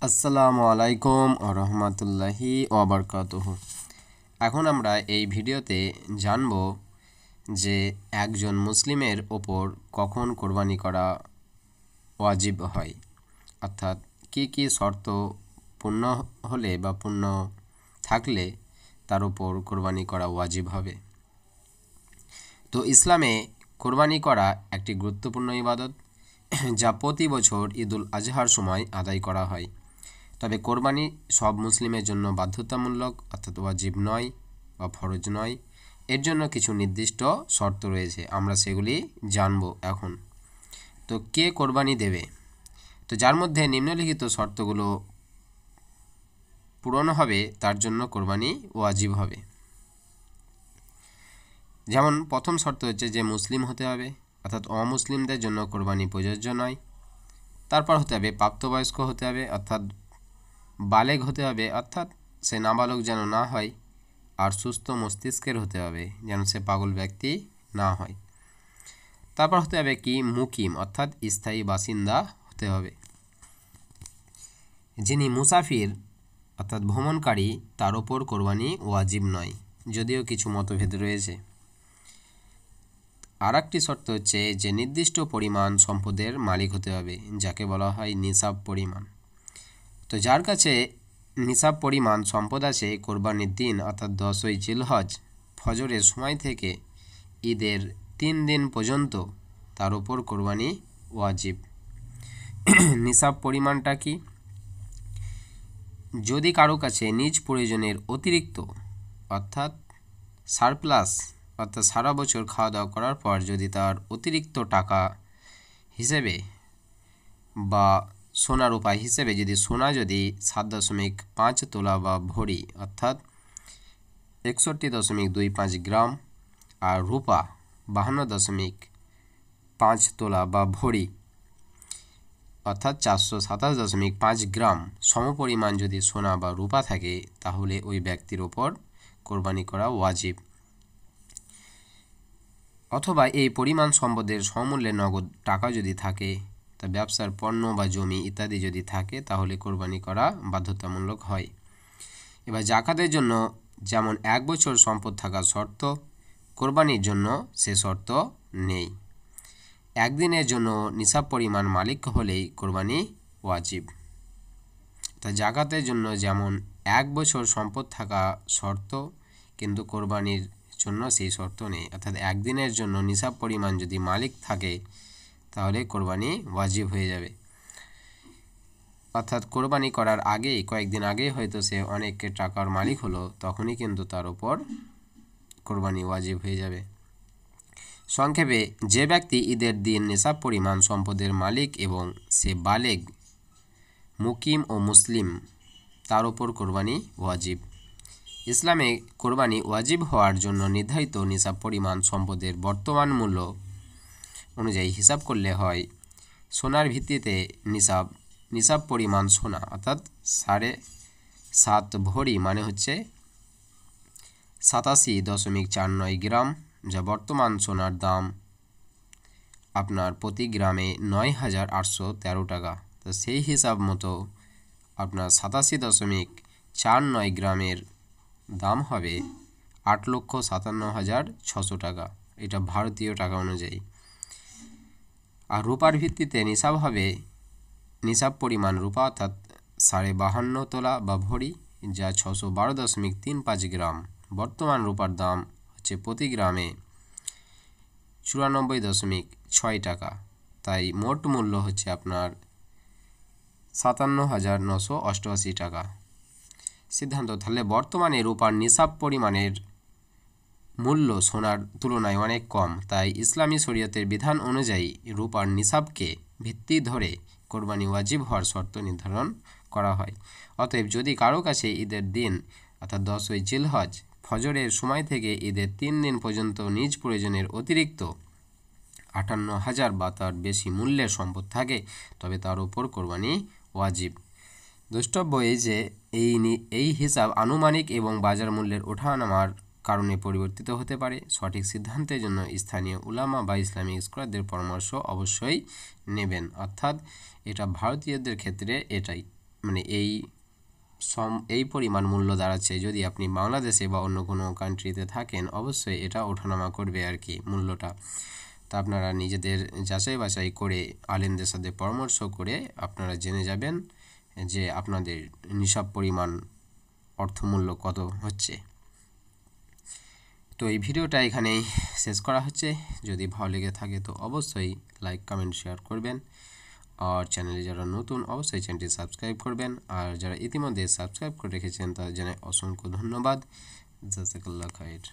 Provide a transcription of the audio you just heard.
আসসালামু আলাইকুম রহমতুল্লাহি ওয়াবারকাতুহু। এখন আমরা এই ভিডিওতে জানব যে একজন মুসলিমের ওপর কখন কোরবানি করা ওয়াজিব হয়, অর্থাৎ কি কি শর্ত পূর্ণ হলে বা পূর্ণ থাকলে তার উপর কোরবানি করা ওয়াজিব হবে। তো ইসলামে কোরবানি করা একটি গুরুত্বপূর্ণ ইবাদত, যা প্রতি বছর ঈদুল আজহার সময় আদায় করা হয়। তবে কোরবানি সব মুসলিমের জন্য বাধ্যতামূলক, অর্থাৎ ওয়াজিব নয় বা ফরজ নয়। এর জন্য কিছু নির্দিষ্ট শর্ত রয়েছে, আমরা সেগুলি জানব এখন। তো কে কোরবানি দেবে? তো যার মধ্যে নিম্নলিখিত শর্তগুলো পূরণ হবে তার জন্য কোরবানি ওয়াজিব হবে। যেমন প্রথম শর্ত হচ্ছে যে মুসলিম হতে হবে, অর্থাৎ অমুসলিমদের জন্য কোরবানি প্রযোজ্য নয়। তারপর হতে হবে প্রাপ্তবয়স্ক হতে হবে, অর্থাৎ বালেগ হতে হবে, অর্থাৎ সে নাবালক যেন না হয়। আর সুস্থ মস্তিষ্কের হতে হবে, যেন সে পাগল ব্যক্তি না হয়। তারপর হতে হবে কি মুকিম, অর্থাৎ স্থায়ী বাসিন্দা হতে হবে। যিনি মুসাফির অর্থাৎ ভ্রমণকারী তার ওপর কোরবানি ওয়াজিব নয়, যদিও কিছু মতভেদ রয়েছে। আর একটি শর্ত হচ্ছে যে নির্দিষ্ট পরিমাণ সম্পদের মালিক হতে হবে, যাকে বলা হয় নিসাব পরিমাণ। তো যার কাছে নিসাব পরিমাণ সম্পদ আছে, কোরবানির দিন অর্থাৎ 10ই জিলহজ ফজরের সময় থেকে ঈদের 3 দিন পর্যন্ত তার উপর কোরবানি ওয়াজিব। নিসাব পরিমাণটা কি? যদি কারো কাছে নিজ প্রয়োজনের অতিরিক্ত অর্থাৎ সারপ্লাস, অর্থাৎ সারা বছর খাওয়া দাওয়া করার পর যদি তার অতিরিক্ত টাকা হিসেবে বা সোনার উপায় হিসেবে যদি সোনা যদি 7.5 তোলা বা ভরি অর্থাৎ 61.25 গ্রাম আর রূপা 52.5 তোলা বা ভরি অর্থাৎ 427.5 গ্রাম সমপরিমাণ যদি সোনা বা রূপা থাকে, তাহলে ওই ব্যক্তির ওপর কোরবানি করা ওয়াজিব। অথবা এই পরিমাণ সম্পদের সমমূল্যে নগদ টাকা যদি থাকে, তা ব্যবসার পণ্য বা জমি ইত্যাদি যদি থাকে, তাহলে কোরবানি করা বাধ্যতামূলক হয়। এবার জাকাতের জন্য যেমন 1 বছর সম্পদ থাকা শর্ত, কোরবানির জন্য সে শর্ত নেই। একদিনের জন্য নিসাব পরিমাণ মালিক হলেই কোরবানি ওয়াজিব। তা জাকাতের জন্য যেমন 1 বছর সম্পদ থাকা শর্ত, কিন্তু কোরবানির জন্য সেই শর্ত নেই, অর্থাৎ একদিনের জন্য নিসাব পরিমাণ যদি মালিক থাকে, তাহলে কোরবানি ওয়াজিব হয়ে যাবে। অর্থাৎ কোরবানি করার আগেই, কয়েকদিন আগেই হয়তো সে অনেক টাকার মালিক হলো, তখনই কিন্তু তার উপর কোরবানি ওয়াজিব হয়ে যাবে। সংক্ষেপে, যে ব্যক্তি ঈদের দিন নিসাব পরিমাণ সম্পদের মালিক এবং সে বালেগ, মুকিম ও মুসলিম, তার উপর কোরবানি ওয়াজিব। ইসলামে কোরবানি ওয়াজিব হওয়ার জন্য নির্ধারিত নিসাব পরিমাণ সম্পদের বর্তমান মূল্য অনুযায়ী হিসাব করলে হয় সোনার ভিত্তিতে নিসাব পরিমাণ সোনা, অর্থাৎ 7.5 ভরি মানে হচ্ছে 87.49 গ্রাম, যা বর্তমান সোনার দাম আপনার প্রতি গ্রামে 9,813 টাকা। তো সেই হিসাব মতো আপনার 87.49 গ্রামের দাম হবে 8,57,600 টাকা, এটা ভারতীয় টাকা অনুযায়ী। আর রূপার ভিত্তিতে নিসাব হবে নিসাব পরিমাণ রূপা, অর্থাৎ 52.5 তোলা বা ভরি, যা 612.35 গ্রাম। বর্তমান রূপার দাম হচ্ছে প্রতি গ্রামে 94.6 টাকা। তাই মোট মূল্য হচ্ছে আপনার 57,988 টাকা। সিদ্ধান্ত, তাহলে বর্তমানে রূপার নিসাব পরিমাণের মূল্য সোনার তুলনায় অনেক কম, তাই ইসলামী শরীয়তের বিধান অনুযায়ী রূপার নিসাবকে ভিত্তি ধরে কোরবানি ওয়াজিব হওয়ার শর্ত নির্ধারণ করা হয়। অতএব যদি কারো কাছে ঈদের দিন অর্থাৎ 10ই জিলহজ ফজরের সময় থেকে ঈদের 3 দিন পর্যন্ত নিজ প্রয়োজনের অতিরিক্ত 58,000 বা তার বেশি মূল্যের সম্পদ থাকে, তবে তার উপর কোরবানি ওয়াজিব। দ্রষ্টব্য এই যে এই হিসাব আনুমানিক এবং বাজার মূল্যের ওঠানামার কারণে পরিবর্তিত হতে পারে। সঠিক সিদ্ধান্তের জন্য স্থানীয় উলামা বা ইসলামিক স্কলারদের পরামর্শ অবশ্যই নেবেন, অর্থাৎ এটা ভারতীয়দের ক্ষেত্রে এটাই মানে এই পরিমাণ মূল্য দাঁড়াচ্ছে। যদি আপনি বাংলাদেশে বা অন্য কোনো কান্ট্রিতে থাকেন অবশ্যই এটা ওঠানামা করবে আর কি মূল্যটা। তা আপনারা নিজেদের যাচাই বাছাই করে আলেমদের সাথে পরামর্শ করে আপনারা জেনে যাবেন যে আপনাদের নিসাব পরিমাণ অর্থমূল্য কত হচ্ছে। তো এই ভিডিওটা এখানেই শেষ করা হচ্ছে। যদি ভালো লেগে থাকে তো অবশ্যই লাইক কমেন্ট শেয়ার করবেন, আর চ্যানেলে যারা নতুন অবশ্যই চ্যানেলটি সাবস্ক্রাইব করবেন, আর যারা ইতিমধ্যে সাবস্ক্রাইব করে রেখেছেন তাদের জানাই অসংখ্য ধন্যবাদ। জাযাকাল্লাহ খাইর।